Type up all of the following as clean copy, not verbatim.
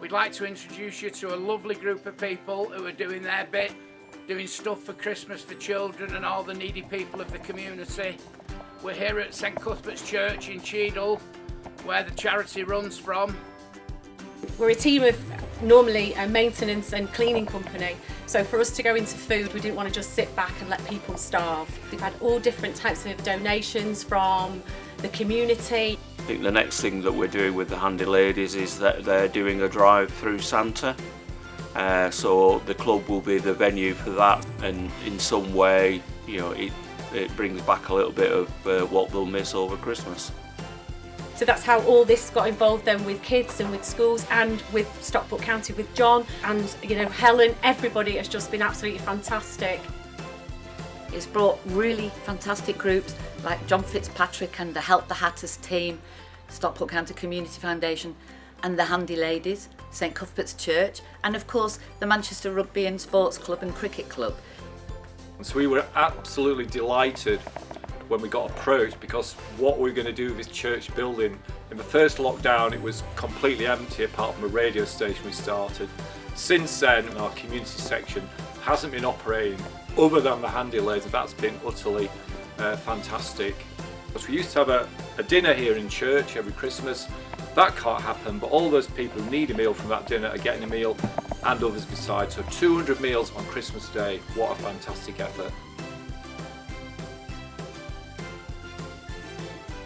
We'd like to introduce you to a lovely group of people who are doing their bit, doing stuff for Christmas for children and all the needy people of the community. We're here at St Cuthbert's Church in Cheadle, where the charity runs from. We're a team of normally a maintenance and cleaning company, so for us to go into food we didn't want to just sit back and let people starve. We've had all different types of donations from the community. I think the next thing that we're doing with the Handy Ladies is that they're doing a drive through Santa, so the club will be the venue for that, and in some way, you know, it brings back a little bit of what they'll miss over Christmas. So that's how all this got involved then with kids and with schools and with Stockport County with John and, you know, Helen. Everybody has just been absolutely fantastic. It's brought really fantastic groups like John Fitzpatrick and the Help the Hatters team, Stockport County Community Foundation and the Handy Ladies, St Cuthbert's Church, and of course the Manchester Rugby and Sports Club and Cricket Club. So we were absolutely delighted when we got approached, because what we're going to do with this church building, in the first lockdown it was completely empty apart from a radio station we started. Since then our community section hasn't been operating other than the Handy Ladies. That's been utterly fantastic. Because we used to have a dinner here in church every Christmas. That can't happen, but all those people who need a meal from that dinner are getting a meal, and others besides. So 200 meals on Christmas Day, what a fantastic effort.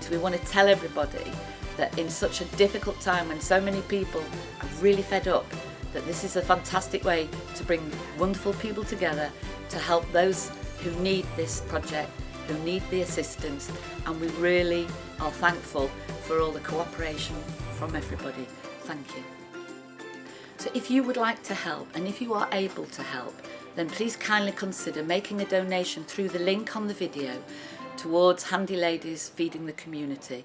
We want to tell everybody that in such a difficult time when so many people are really fed up, that this is a fantastic way to bring wonderful people together to help those who need this project, who need the assistance, and we really are thankful for all the cooperation from everybody. Thank you. So if you would like to help, and if you are able to help, then please kindly consider making a donation through the link on the video towards Handy Ladies Feeding the Community.